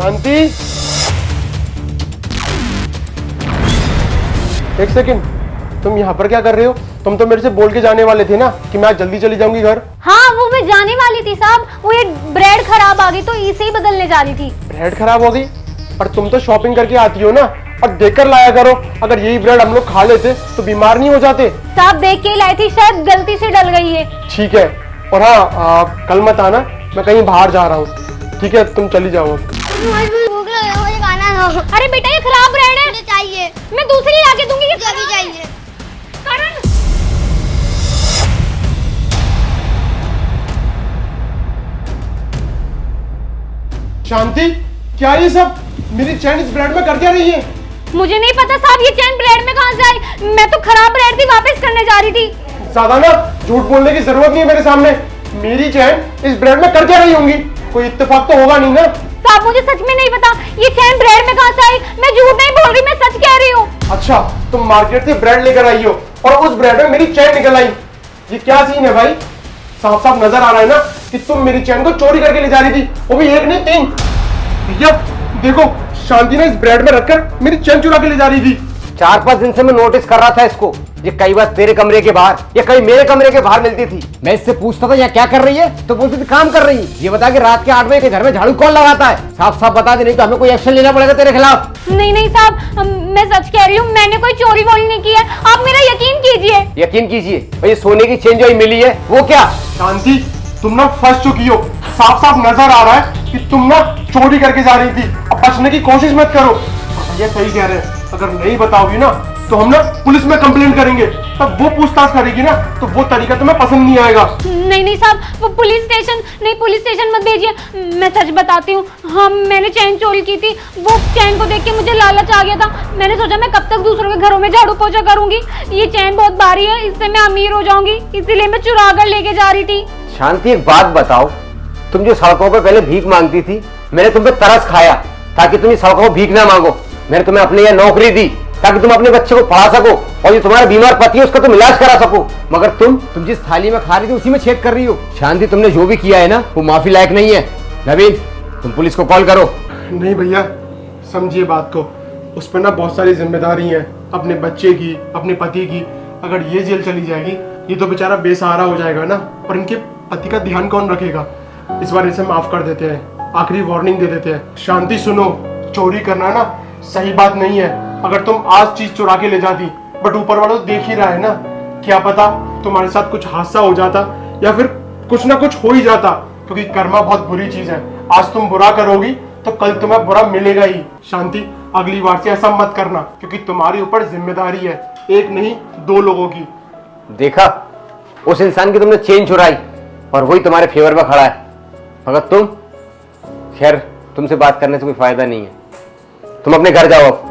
शांति, एक सेकंड, तुम यहाँ पर क्या कर रहे हो? तुम तो मेरे से बोल के जाने वाले थे ना कि मैं आज जल्दी चली जाऊंगी घर। हाँ वो मैं जाने वाली थी साहब, वो ये ब्रेड खराब आ गई तो इसे ही बदलने जा रही थी। ब्रेड खराब हो गई? पर तुम तो शॉपिंग करके आती हो ना, और देखकर लाया करो। अगर यही ब्रेड हम लोग खा लेते तो बीमार नहीं हो जाते। साहब देख के ही लाई थी, शायद गलती से डल गई है। ठीक है, और हाँ कल मत आना, मैं कहीं बाहर जा रहा हूँ। ठीक है, तुम चली जाओ। भूख लग है, मुझे खाना दो। अरे बेटा ये खराब ब्रेड है, मुझे चाहिए, मैं दूसरी लाके दूंगी। ये मुझे अभी चाहिए। करण, शांति, क्या ये सब? मेरी चैन इस ब्रेड में कर क्या रही है? मुझे नहीं पता साहब, ये चैन ब्रेड में कहाँ से आई? मैं तो खराब ब्रेड थी, वापस करने जा रही थी। ज्यादा ना झूठ बोलने की जरूरत नहीं है मेरे सामने। मेरी चैन इस ब्रेड में कर क्या रही होंगी? कोई इत्तेफाक तो होगा नहीं ना? साहब मुझे सच में नहीं पता, ये चैन ब्रेड में कहाँ से आई? मैं झूठ नहीं बोल रही, मैं सच कह रही हूँ। अच्छा, तुम मार्केट से ब्रेड लेकर आई हो और उस ब्रेड में मेरी चैन निकल आई। ये क्या सीन है भाई? साफ साफ नजर आ रहा है ना कि तुम मेरी चैन को चोरी करके ले जा रही थी, वो भी एक नहीं 3। भैया देखो, शांति ने इस ब्रेड में रखकर मेरी चैन चुरा के ले जा रही थी। 4-5 दिन से मैं नोटिस कर रहा था इसको। ये कई बार तेरे कमरे के बाहर या कहीं मेरे कमरे के बाहर मिलती थी। मैं इससे पूछता था यहाँ क्या कर रही है, तो बोलती थी काम कर रही है। ये बता कि रात के 8 बजे के घर में झाड़ू कौन लगाता है? साफ साफ बता दे, नहीं तो हमें कोई एक्शन लेना पड़ेगा तेरे खिलाफ। नहीं नहीं साहब, मैं सच कह रही हूँ, मैंने कोई चोरी वोरी नहीं की है, आप मेरा यकीन कीजिए। यकीन कीजिए, और ये सोने की चेन जो मिली है वो क्या? शांति, तुम ना फंस चुकी हो। साफ साफ नजर आ रहा है कि तुम ना चोरी करके जा रही थी। अब बचने की कोशिश मत करो। भैया सही कह रहे हैं, अगर नहीं बताओगी ना तो हम ना पुलिस में कंप्लेंट करेंगे, तब वो पूछताछ करेगी ना, तो वो तरीका तुम्हें पसंद नहीं आएगा। नहीं नहीं साहब, वो पुलिस स्टेशन मत भेजिए। मैं सच बताती हूँ, हाँ मैंने चैन चोरी की थी। वो चैन को देख के मुझे लालच आ गया था। मैंने सोचा मैं कब तक दूसरों के घरों में झाड़ू पोछा करूंगी, ये चैन बहुत भारी है, इससे मैं अमीर हो जाऊंगी, इसीलिए मैं चुरा कर लेके जा रही थी। शांति एक बात बताओ, तुम जो सड़कों पर पहले भीख मांगती थी, मैंने तुम पे तरस खाया ताकि तुम इस सड़कों पर भीख ना मांगो। मैंने तुम्हें अपने यहाँ नौकरी दी ताकि तुम अपने बच्चे को पढ़ा सको, और जो तुम्हारा बीमार पति है उसका तुम इलाज करा सको। मगर तुम जिस थाली में खा रही थी उसी में छेद कर रही हो। शांति, तुमने जो भी किया है ना वो माफी लायक नहीं है। नवीन, तुम पुलिस को कॉल करो। नहीं भैया, समझिए बात को, उस पर ना बहुत सारी जिम्मेदारी है, अपने बच्चे की, अपने पति की। अगर ये जेल चली जाएगी, ये तो बेचारा बेसहारा हो जाएगा ना, और इनके पति का ध्यान कौन रखेगा? इस बार इसे माफ कर देते हैं, आखिरी वार्निंग दे देते हैं। शांति सुनो, चोरी करना ना सही बात नहीं है। अगर तुम आज चीज चुरा के ले जाती, बट ऊपर वाला तो देख ही रहा है ना, क्या पता तुम्हारे साथ कुछ हादसा हो जाता या फिर कुछ ना कुछ हो ही जाता, क्योंकि कर्मा बहुत बुरी चीज है। आज तुम बुरा करोगी तो कल तुम्हें बुरा मिलेगा ही। शांति, अगली बार से ऐसा मत करना, क्योंकि तुम्हारे ऊपर जिम्मेदारी है, एक नहीं 2 लोगों की। देखा, उस इंसान की तुमने चेन चुराई और वही तुम्हारे फेवर में खड़ा है। मगर तुम, खैर तुमसे बात करने से कोई फायदा नहीं है, तुम अपने घर जाओ।